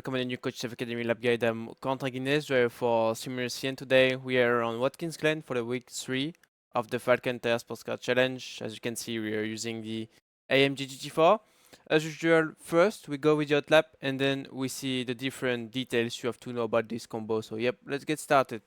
welcome to the new Coach Chef Academy Lab Guide. I'm Corentin Guinez, driver for Simulator, and today we are on Watkins Glen for the week 3 of the Falcon Tire Sports Car Challenge. As you can see, we are using the AMG GT4. As usual, first we go with the hot lap and then we see the different details you have to know about this combo. So yep, let's get started.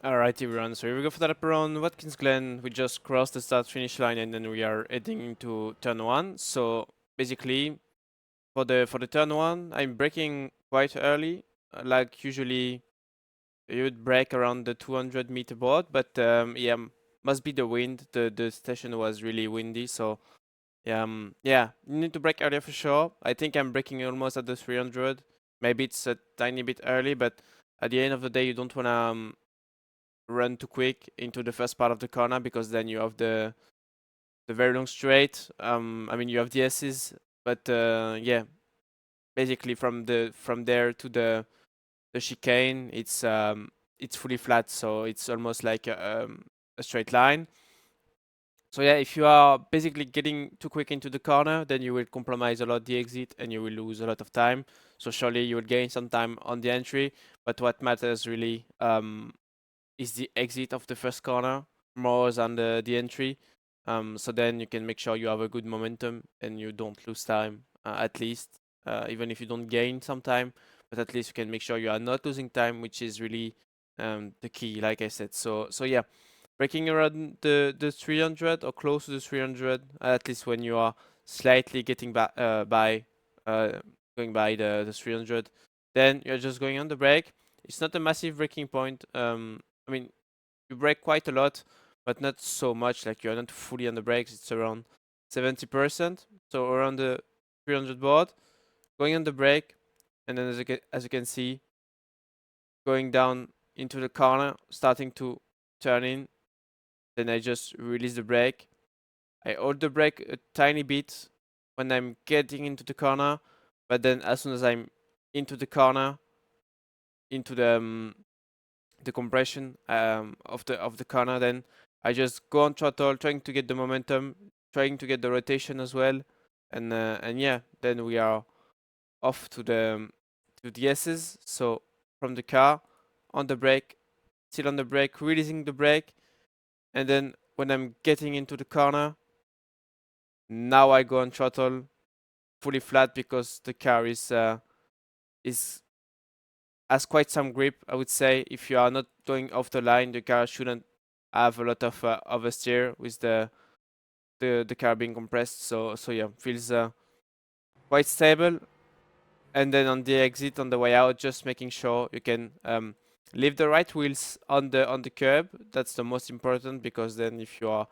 Alright everyone, so here we go for the lap around Watkins Glen. We just crossed the start finish line and then we are heading into turn 1. So basically for the turn 1 I'm braking quite early. Like usually you would brake around the 200-meter board, but yeah, must be the wind. The station was really windy, so yeah, you need to brake earlier for sure. I think I'm braking almost at the 300. Maybe it's a tiny bit early, but at the end of the day you don't want to run too quick into the first part of the corner, because then you have the very long straight. I mean, you have the S's, but yeah, basically from there to the chicane, it's fully flat, so it's almost like a straight line. So yeah, if you are basically getting too quick into the corner, then you will compromise a lot the exit and you will lose a lot of time. So surely you will gain some time on the entry, but what matters really is the exit of the first corner more than the entry. So then you can make sure you have a good momentum and you don't lose time, at least, even if you don't gain some time, but at least you can make sure you are not losing time, which is really the key, like I said. So yeah, breaking around the 300 or close to the 300, at least when you are slightly getting back going by the 300, then you're just going on the brake. It's not a massive braking point. I mean, you brake quite a lot, but not so much. Like you're not fully on the brakes. It's around 70%. So around the 300 board, going on the brake, and then as you can see, going down into the corner, starting to turn in. Then I just release the brake. I hold the brake a tiny bit when I'm getting into the corner, but then as soon as I'm into the corner, into the compression of the corner, then I just go on throttle, trying to get the momentum, trying to get the rotation as well, and yeah, then we are off to the S's. So from the car, on the brake, still on the brake, releasing the brake, and then when I'm getting into the corner, now I go on throttle, fully flat, because the car is has quite some grip, I would say. If you are not going off the line, the car shouldn't have a lot of oversteer with the car being compressed. So yeah, feels quite stable. And then on the exit, on the way out, just making sure you can leave the right wheels on the curb. That's the most important, because then if you are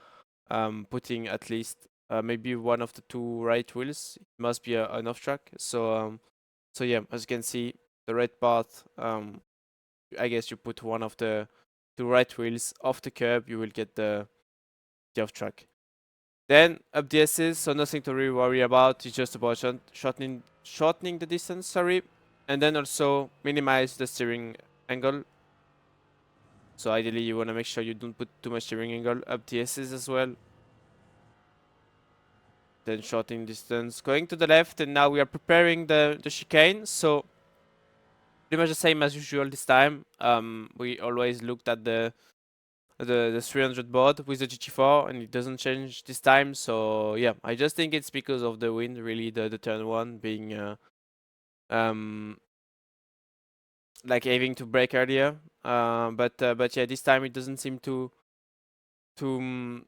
putting at least maybe one of the two right wheels, it must be an off track. So yeah, as you can see, the red part, I guess you put one of the two right wheels off the curb, you will get the off track. Then up the S's, so nothing to really worry about. It's just about shortening the distance, sorry. And then also minimize the steering angle. So ideally you want to make sure you don't put too much steering angle up the S's as well. Then shortening distance, going to the left, and now we are preparing the chicane. So pretty much the same as usual this time. We always looked at the 300 board with the GT4, and it doesn't change this time. So yeah, I just think it's because of the wind, really, the turn one being um like having to brake earlier. But yeah, this time it doesn't seem to um,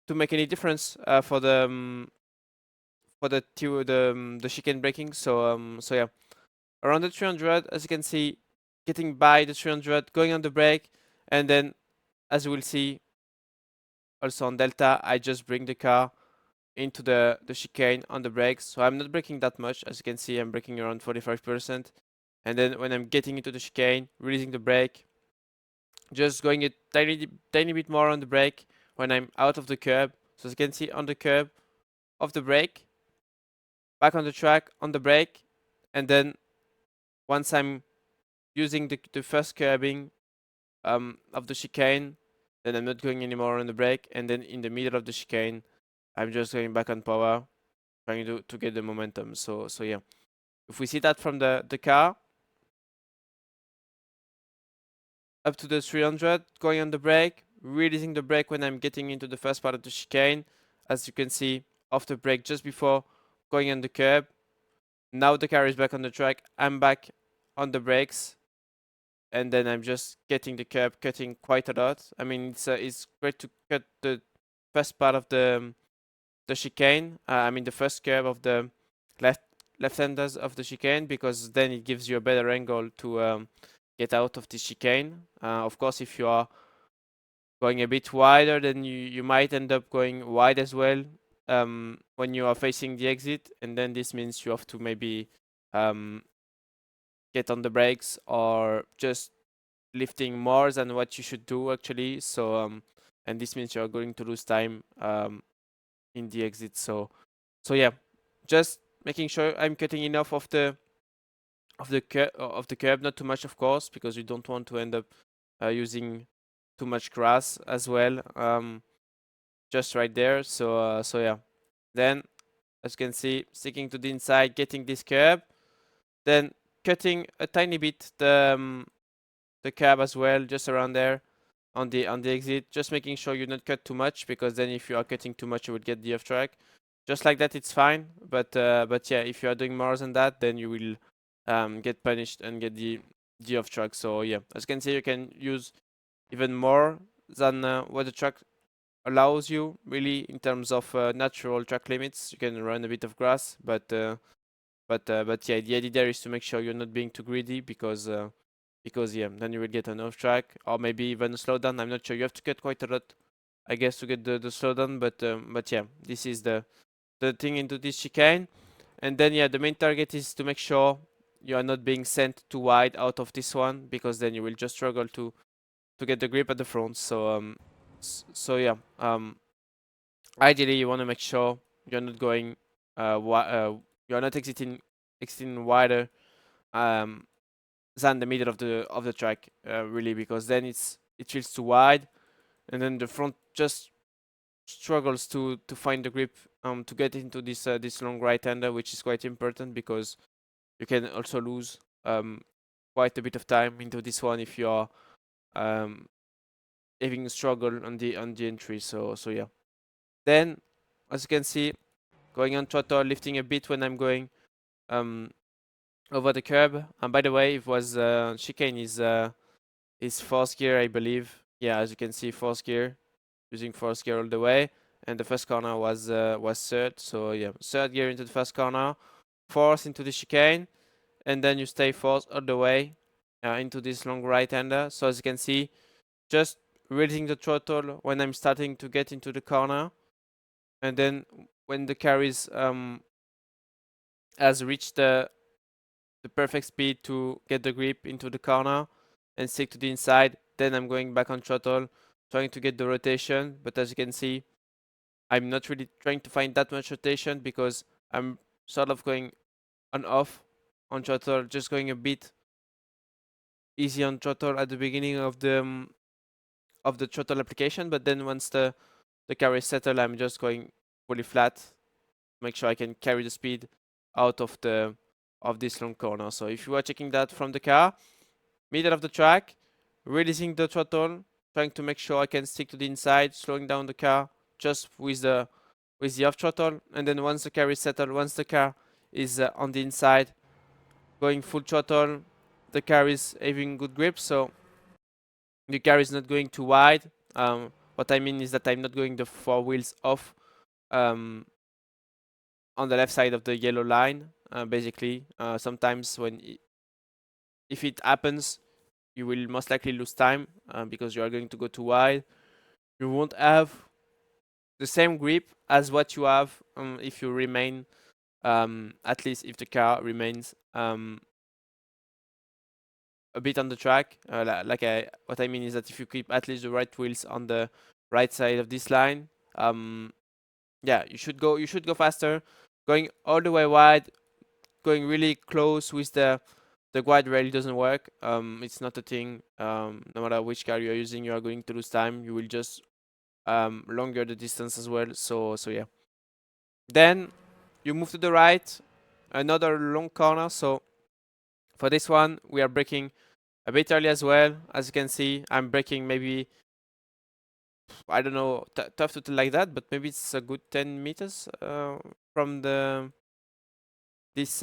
to make any difference for the chicane braking. So yeah, around the 300, as you can see, getting by the 300, going on the brake, and then as you will see also on Delta, I just bring the car into the chicane on the brakes. So I'm not braking that much. As you can see, I'm braking around 45%. And then when I'm getting into the chicane, releasing the brake, just going a tiny bit more on the brake when I'm out of the curb. So as you can see on the curb, off the brake, back on the track, on the brake, and then once I'm using the first curbing of the chicane, then I'm not going anymore on the brake, and then in the middle of the chicane, I'm just going back on power, trying to get the momentum. So yeah, if we see that from the car, up to the 300, going on the brake, releasing the brake when I'm getting into the first part of the chicane. As you can see, off the brake just before going on the curb. Now the car is back on the track. I'm back on the brakes, and then I'm just getting the curb, cutting quite a lot. I mean, it's great to cut the first part of the chicane. I mean, the first curve of the left left-handers of the chicane, because then it gives you a better angle to get out of the chicane. Of course, if you are going a bit wider, then you might end up going wide as well when you are facing the exit, and then this means you have to maybe um, get on the brakes, or just lifting more than what you should do actually. And this means you are going to lose time in the exit. So yeah, just making sure I'm cutting enough of the curb, not too much, of course, because you don't want to end up using too much grass as well. Just right there. So yeah. Then, as you can see, sticking to the inside, getting this curb, then cutting a tiny bit the curb as well, just around there on the exit. Just making sure you don't cut too much, because then if you are cutting too much, you would get the off track. Just like that, it's fine. But yeah, if you are doing more than that, then you will get punished and get the off track. So yeah, as you can see, you can use even more than what the track allows you, really, in terms of natural track limits. You can run a bit of grass, but yeah, the idea there is to make sure you're not being too greedy, because yeah, then you will get an off track, or maybe even a slowdown. I'm not sure. You have to cut quite a lot, I guess, to get the slowdown. But yeah, this is the thing into this chicane. And then yeah, the main target is to make sure you are not being sent too wide out of this one, because then you will just struggle to get the grip at the front. So yeah, ideally you want to make sure you're not going you're not exiting wider um than the middle of the track, really, because then it feels too wide, and then the front just struggles to find the grip to get into this long right hander, which is quite important, because you can also lose quite a bit of time into this one if you are um having a struggle on the entry. So yeah. Then, as you can see, going on throttle, lifting a bit when I'm going um over the curb. And by the way, it was chicane is fourth gear, I believe. Yeah, as you can see, fourth gear, using fourth gear all the way. and the first corner was third. So yeah, third gear into the first corner, fourth into the chicane, and then you stay fourth all the way into this long right-hander. So as you can see, just raising the throttle when I'm starting to get into the corner, and then when the car is has reached the perfect speed to get the grip into the corner and stick to the inside, then I'm going back on throttle, trying to get the rotation. But as you can see, I'm not really trying to find that much rotation because I'm sort of going on off on throttle, just going a bit easy on throttle at the beginning of the throttle application. But then once the car is settled, I'm just going fully flat, make sure I can carry the speed out of this long corner. So if you are checking that from the car, middle of the track, releasing the throttle, trying to make sure I can stick to the inside, slowing down the car just with the off throttle, and then once the car is settled, once the car is on the inside, going full throttle, the car is having good grip, so the car is not going too wide. What I mean is that I'm not going the four wheels off on the left side of the yellow line. Basically, sometimes if it happens, you will most likely lose time because you are going to go too wide. You won't have the same grip as what you have if you remain, at least if the car remains a bit on the track. What I mean is that if you keep at least the right wheels on the right side of this line, yeah, you should go faster. Going all the way wide, going really close with the wide rail doesn't work. It's not a thing. No matter which car you are using, you are going to lose time. You will just longer the distance as well. So yeah. Then you move to the right, another long corner. So for this one, we are braking a bit early as well. As you can see, I'm braking maybe, I don't know, tough to tell like that, but maybe it's a good 10 meters from this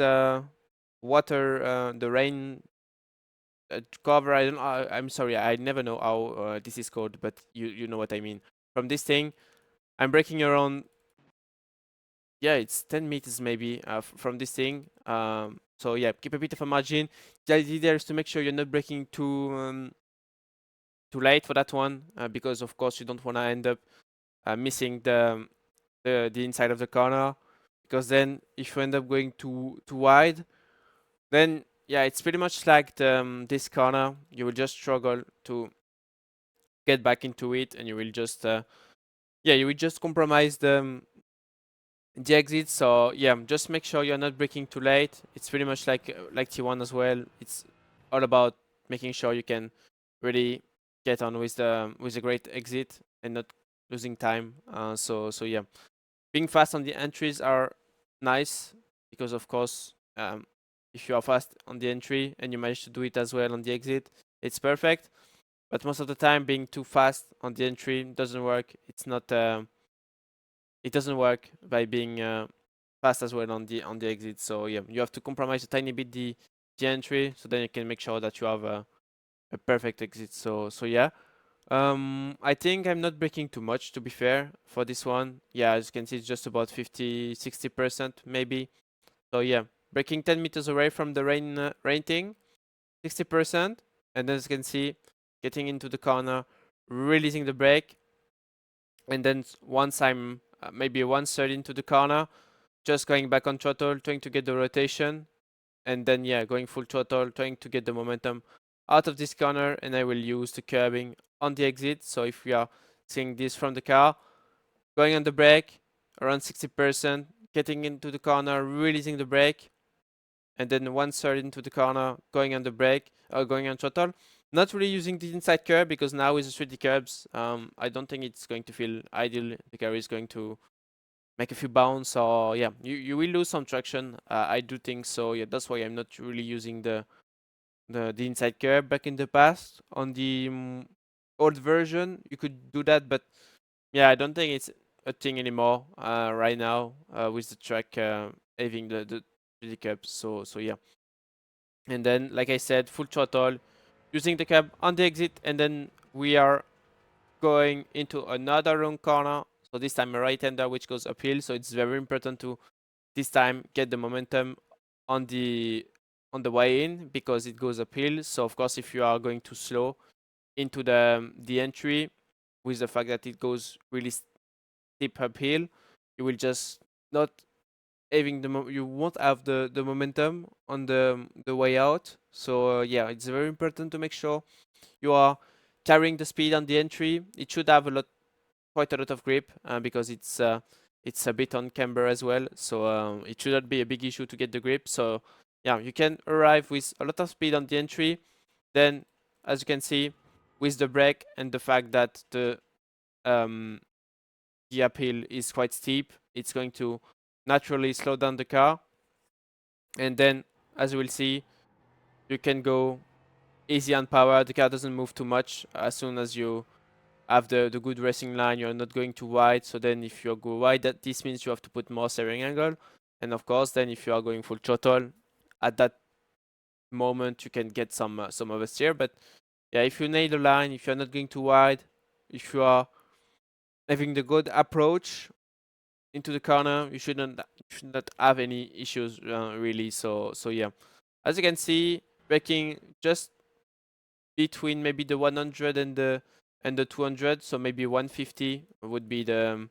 water, the rain cover. I don't. I'm sorry. I never know how this is called, but you know what I mean. From this thing, I'm braking around. Yeah, it's 10 meters maybe from this thing. So yeah, keep a bit of a margin. The idea there is to make sure you're not braking too late for that one, because of course you don't want to end up missing the inside of the corner, because then if you end up going too wide, then yeah, it's pretty much like this corner. You will just struggle to get back into it, and you will just yeah, you will just compromise the exit. So yeah, just make sure you're not braking too late. It's pretty much like T1 as well. It's all about making sure you can really get on with the great exit and not losing time. So yeah, being fast on the entries are nice because of course, if you are fast on the entry and you manage to do it as well on the exit, it's perfect. But most of the time, being too fast on the entry doesn't work. It's not. It doesn't work by being fast as well on the exit. So yeah, you have to compromise a tiny bit the entry, so then you can make sure that you have a perfect exit. So yeah. I think I'm not braking too much, to be fair, for this one. Yeah, as you can see, it's just about 50-60% maybe. So yeah, braking 10 meters away from the rain thing, 60%, and then as you can see, getting into the corner, releasing the brake, and then once I'm maybe 1/3 into the corner, just going back on throttle, trying to get the rotation, and then yeah, going full throttle, trying to get the momentum out of this corner, and I will use the curbing on the exit. So if we are seeing this from the car, going on the brake around 60%, getting into the corner, releasing the brake, and then 1/3 into the corner, going on the brake, or going on throttle. Not really using the inside curb because now with the 3D curbs, I don't think it's going to feel ideal. The car is going to make a few bounce, or yeah, you will lose some traction. I do think so. Yeah, that's why I'm not really using the inside curb. Back in the past, on the old version, you could do that, but yeah, I don't think it's a thing anymore right now with the track having the 3D curbs. So yeah, and then like I said, full throttle, using the cab on the exit, and then we are going into another wrong corner. So this time a right-hander which goes uphill. So it's very important to this time get the momentum on the way in because it goes uphill. So of course, if you are going too slow into the entry, with the fact that it goes really steep uphill, you will just not having you won't have the momentum on the way out. So yeah, it's very important to make sure you are carrying the speed on the entry. It should have quite a lot of grip because it's a bit on camber as well. So it shouldn't be a big issue to get the grip. So yeah, you can arrive with a lot of speed on the entry. Then, as you can see, with the brake and the fact that um, the uphill is quite steep, it's going to naturally slow down the car. And then, as you will see, you can go easy on power. The car doesn't move too much as soon as you have the good racing line. You're not going too wide. So then if you go wide, this means you have to put more steering angle. And of course, then if you are going full throttle, at that moment you can get some oversteer. But yeah, if you nail the line, if you're not going too wide, if you are having the good approach into the corner, you should not have any issues really. So yeah, as you can see, braking just between maybe the 100 and the 200. So maybe 150 would be the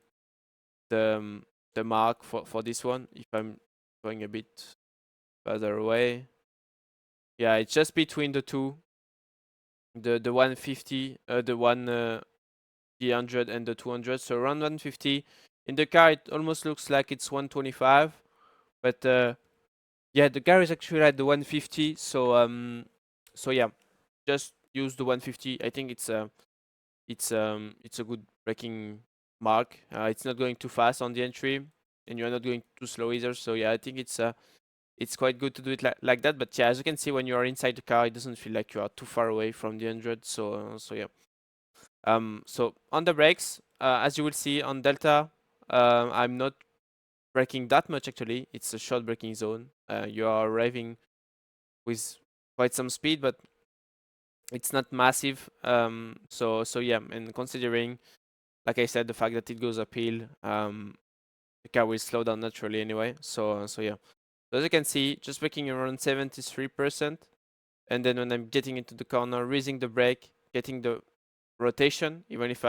the mark for this one. If I'm going a bit further away, yeah, it's just between the two, the 150, the 100 and the 200. So around 150. In the car, it almost looks like it's 125, but yeah, the car is actually at the 150. So yeah, just use the 150. I think it's a good braking mark. It's not going too fast on the entry, and you're not going too slow either. So yeah, I think it's quite good to do it like that. But yeah, as you can see, when you are inside the car, it doesn't feel like you are too far away from the 100. So yeah. So on the brakes, as you will see on Delta, I'm not braking that much actually. It's a short braking zone. You are arriving with quite some speed, but it's not massive. So yeah, and considering, like I said, the fact that it goes uphill, the car will slow down naturally anyway. So yeah. So as you can see, just braking around 73%, and then when I'm getting into the corner, raising the brake, getting the rotation, even if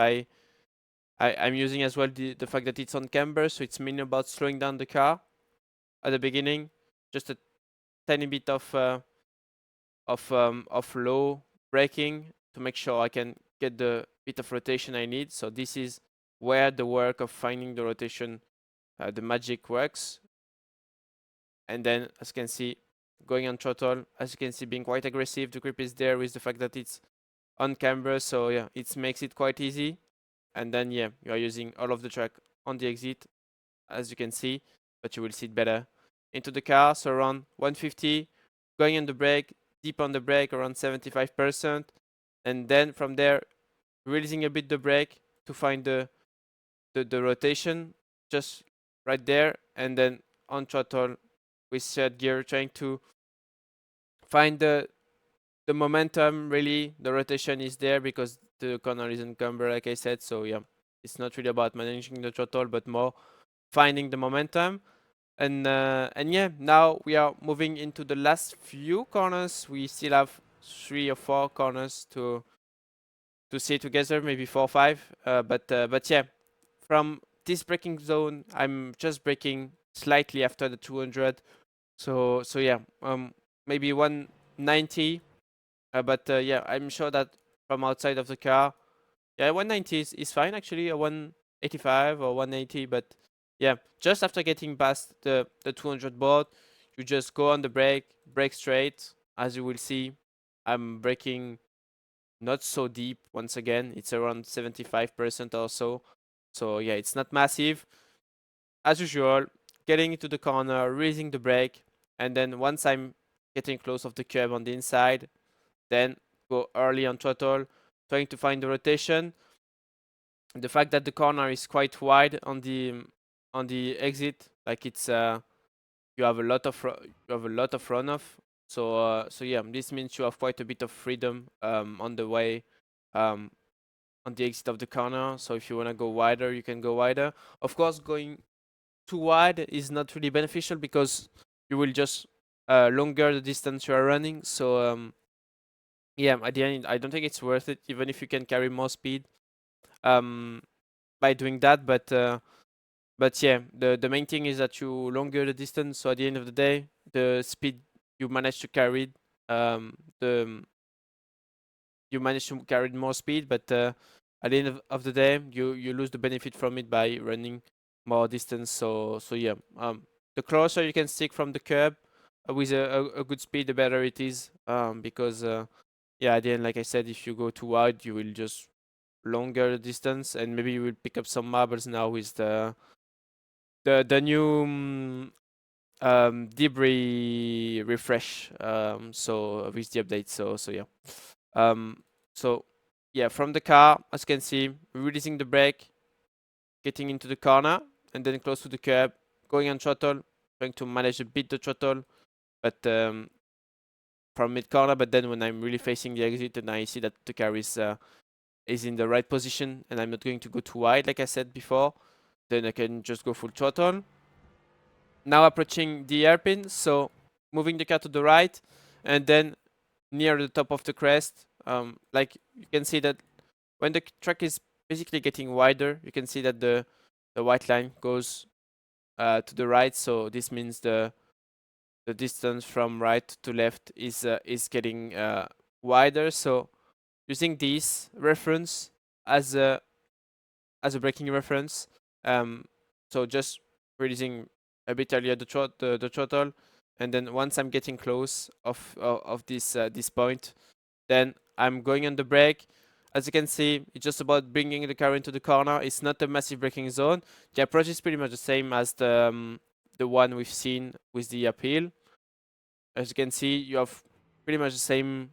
I'm using as well the fact that it's on camber, so it's mainly about slowing down the car at the beginning, just a tiny bit of low braking to make sure I can get the bit of rotation I need. So this is where the work of finding the rotation, the magic works. And then, as you can see, going on throttle, as you can see, being quite aggressive. The grip is there with the fact that it's on camber, so yeah, it makes it quite easy. And then yeah, you are using all of the track on the exit, as you can see, but you will see it better into the car. So around 150, going on the brake, deep on the brake, around 75%, and then from there, releasing a bit the brake to find the rotation, just right there, and then on throttle with third gear, trying to find the momentum. Really, the rotation is there because the corner is encumbered, like I said. So yeah, it's not really about managing the throttle, but more finding the momentum. And yeah, now we are moving into the last few corners. We still have 3 or 4 corners to see together, maybe 4 or 5. But yeah, from this braking zone, I'm just braking slightly after the 200. So yeah, maybe 190. But yeah, I'm sure that from outside of the car, yeah, 190 is fine actually, a 185 or 180. But yeah, just after getting past the 200 board, you just go on the brake straight. As you will see, I'm braking not so deep. Once again, it's around 75% or so. So yeah, it's not massive. As usual, getting into the corner, raising the brake, and then once I'm getting close of the curb on the inside, then go early on throttle, trying to find the rotation. The fact that the corner is quite wide on the exit, like it's you have a lot of runoff. So yeah, this means you have quite a bit of freedom on the way. Um, on the exit of the corner. So if you want to go wider, you can go wider. Of course, going too wide is not really beneficial because you will just longer the distance you are running. So yeah, at the end, I don't think it's worth it, even if you can carry more speed um, by doing that. But yeah, the main thing is that you longer the distance. So at the end of the day, the speed you manage to carry, the you manage to carry more speed, but at the end of the day, you lose the benefit from it by running more distance. So yeah, the closer you can stick from the curb with a good speed, the better it is. Because yeah, at the end, like I said, if you go too wide, you will just longer the distance, and maybe you will pick up some marbles now with the new debris refresh. So with the update. So yeah. Um, so yeah, from the car, as you can see, releasing the brake, getting into the corner, and then close to the curb, going on throttle, trying to manage a bit the throttle, but from mid corner. But then when I'm really facing the exit and I see that the car is in the right position and I'm not going to go too wide, like I said before, then I can just go full throttle. Now approaching the hairpin, so moving the car to the right, and then near the top of the crest, like you can see that when the track is basically getting wider, you can see that the white line goes to the right. So this means the distance from right to left is getting wider. So using this reference as a braking reference, um, so just releasing a bit earlier the throttle, and then once I'm getting close of this point, then I'm going on the brake. As you can see, it's just about bringing the car into the corner. It's not a massive braking zone. The approach is pretty much the same as the one we've seen with the uphill. As you can see, you have pretty much the same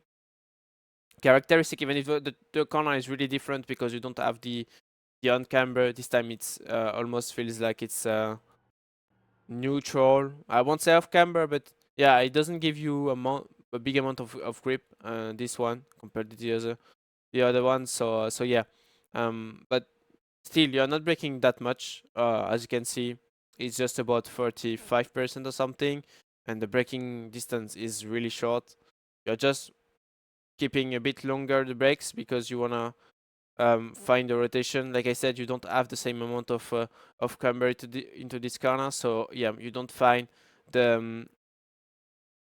characteristic, even if the corner is really different because you don't have the on camber. This time it's almost feels like it's neutral. I won't say off camber, but yeah, it doesn't give you a big amount of grip. This one compared to the other one. So yeah, but still you're not braking that much. As you can see, it's just about 45% or something, and the braking distance is really short. You're just keeping a bit longer the brakes because you wanna find the rotation. Like I said, you don't have the same amount of camber into this corner, so yeah, you don't find the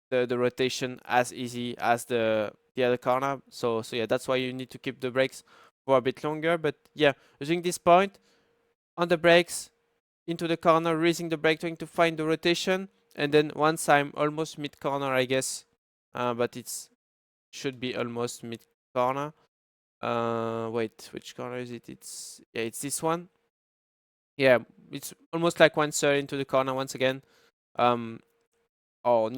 the rotation as easy as the other corner. So yeah, that's why you need to keep the brakes for a bit longer. But yeah, using this point on the brakes into the corner, raising the brake, trying to find the rotation, and then once I'm almost mid corner, I guess, but it's should be almost mid corner. Wait, which corner is it? It's this one. Yeah, it's almost like 1/3 into the corner once again. Um, oh,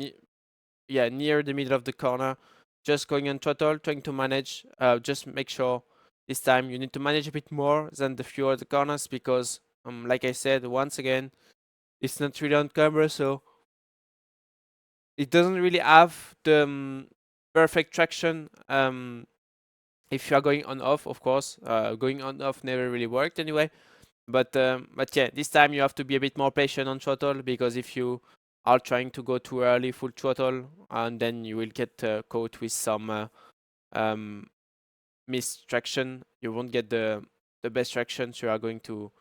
yeah, near the middle of the corner. Just going on throttle, trying to manage. Just make sure this time you need to manage a bit more than the few other corners because, like I said, once again, it's not really on camera, so it doesn't really have the perfect traction. If you are going on off, of course, going on off never really worked anyway. But yeah, this time you have to be a bit more patient on throttle because if you are trying to go too early full throttle, and then you will get caught with some um, missed traction. You won't get the best traction. So you are going to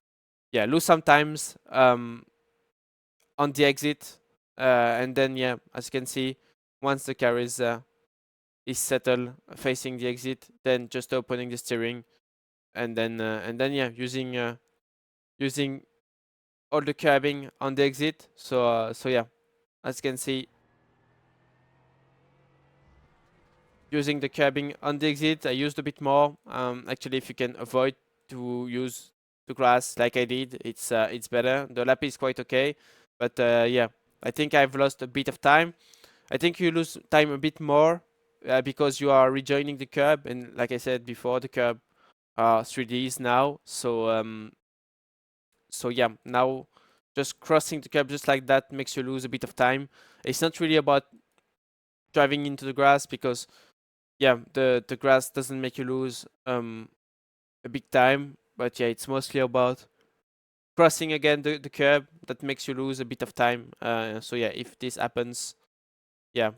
lose sometimes on the exit, and then yeah, as you can see, once the car is settled facing the exit, then just opening the steering, and then yeah, using all the curbing on the exit. So yeah, as you can see, using the curbing on the exit, I used a bit more. Actually, if you can avoid to use the grass like I did, it's better. The lap is quite okay, but yeah, I think I've lost a bit of time. I think you lose time a bit more because you are rejoining the curb, and like I said before, the curb are 3Ds now. So yeah, now just crossing the curb just like that makes you lose a bit of time. It's not really about driving into the grass because yeah, the grass doesn't make you lose a big time. But yeah, it's mostly about crossing again the curb that makes you lose a bit of time. So yeah, if this happens, yeah,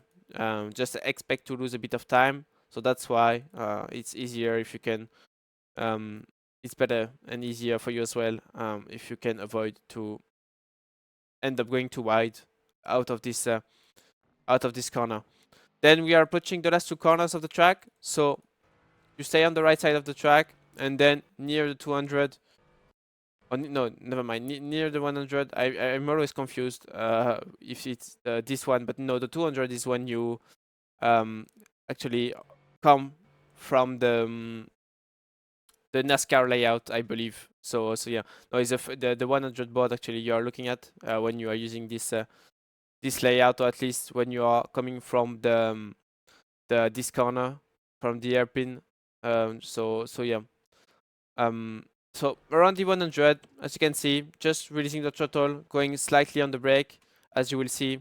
just expect to lose a bit of time. So that's why it's easier if you can. It's better and easier for you as well if you can avoid to end up going too wide out of this corner. Then we are approaching the last two corners of the track. So you stay on the right side of the track, and then near the 200. Oh, no, never mind. Near the 100, I'm always confused if it's this one, but no, the 200 is when you actually come from the NASCAR layout, I believe. So yeah, no, it's the 100 board actually you are looking at when you are using this layout, or at least when you are coming from the this corner from the airpin. So yeah. Um, so around the 100, as you can see, just releasing the throttle, going slightly on the brake, as you will see.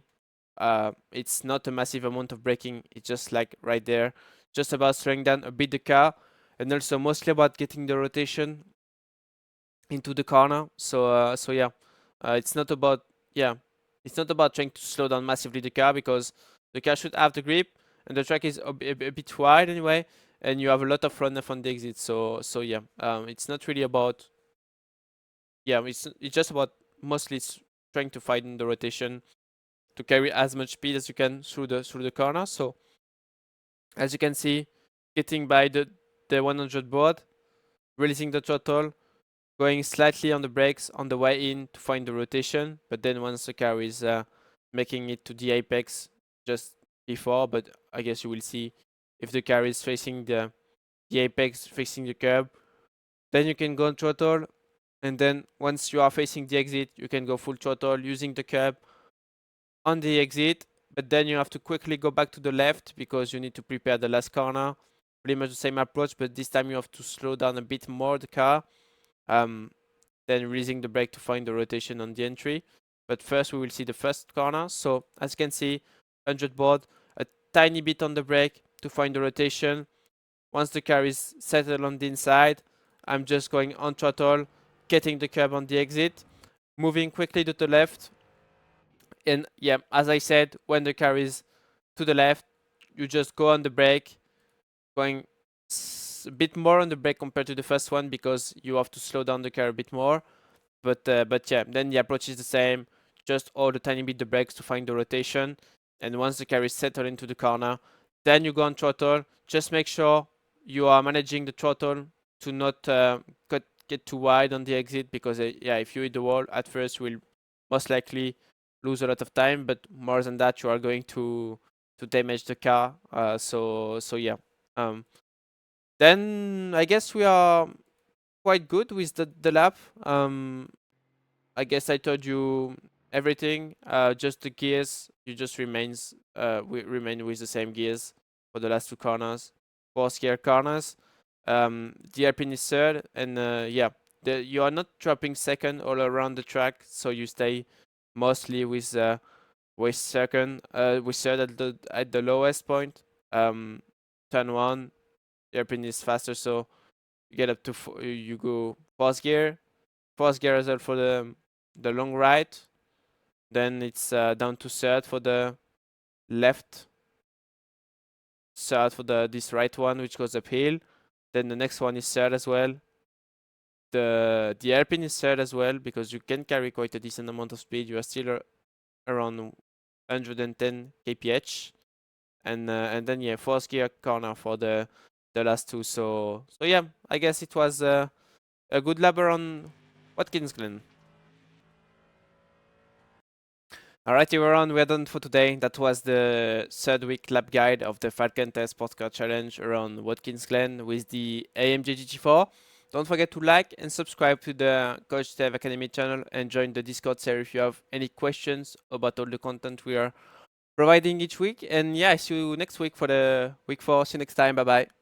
It's not a massive amount of braking. It's just like right there, just about slowing down a bit the car, and also mostly about getting the rotation into the corner. So yeah, it's not about yeah, it's not about trying to slow down massively the car, because the car should have the grip, and the track is a bit wide anyway, and you have a lot of runoff on the exit. So yeah, it's not really about yeah, it's just about mostly trying to find the rotation to carry as much speed as you can through the corner. So as you can see, getting by the 100 board, releasing the throttle, going slightly on the brakes on the way in to find the rotation, but then once the car is making it to the apex just before, but I guess you will see if the car is facing the apex, facing the curb, then you can go on throttle, and then once you are facing the exit, you can go full throttle using the curb on the exit, but then you have to quickly go back to the left because you need to prepare the last corner. Pretty much the same approach, but this time you have to slow down a bit more the car. Then releasing the brake to find the rotation on the entry. But first we will see the first corner. So as you can see, 100 board, a tiny bit on the brake to find the rotation. Once the car is settled on the inside, I'm just going on throttle, getting the curb on the exit, moving quickly to the left. And yeah, as I said, when the car is to the left, you just go on the brake, going a bit more on the brake compared to the first one because you have to slow down the car a bit more. But yeah, then the approach is the same. Just hold a tiny bit the brakes to find the rotation. And once the car is settled into the corner, then you go on throttle. Just make sure you are managing the throttle to not get too wide on the exit, because yeah, if you hit the wall at first, you will most likely lose a lot of time. But more than that, you are going to damage the car. So yeah. Then I guess we are quite good with the lap. I guess I told you everything. Just the gears. You just we remain with the same gears for the last two corners, 4th gear corners. The hairpin is third, and yeah, you are not dropping second all around the track, so you stay mostly with second, with third at the lowest point. Turn one, the hairpin is faster, so you get up to you go 4th gear. 4th gear as well for the long right. Then it's down to third for the left. Third for this right one, which goes uphill. Then the next one is third as well. The hairpin is third as well, because you can carry quite a decent amount of speed. You are still around 110 kph. And then yeah, 4th gear corner for the last two. So yeah, I guess it was a good lap on Watkins Glen. Alright everyone, we're done for today. That was the third week lap guide of the Falcon Test Sports Car Challenge around Watkins Glen with the AMG GT4. Don't forget to like and subscribe to the Coach Steve Academy channel and join the Discord server if you have any questions about all the content we are providing each week. And yeah, see you next week for the week 4. See you next time. Bye bye.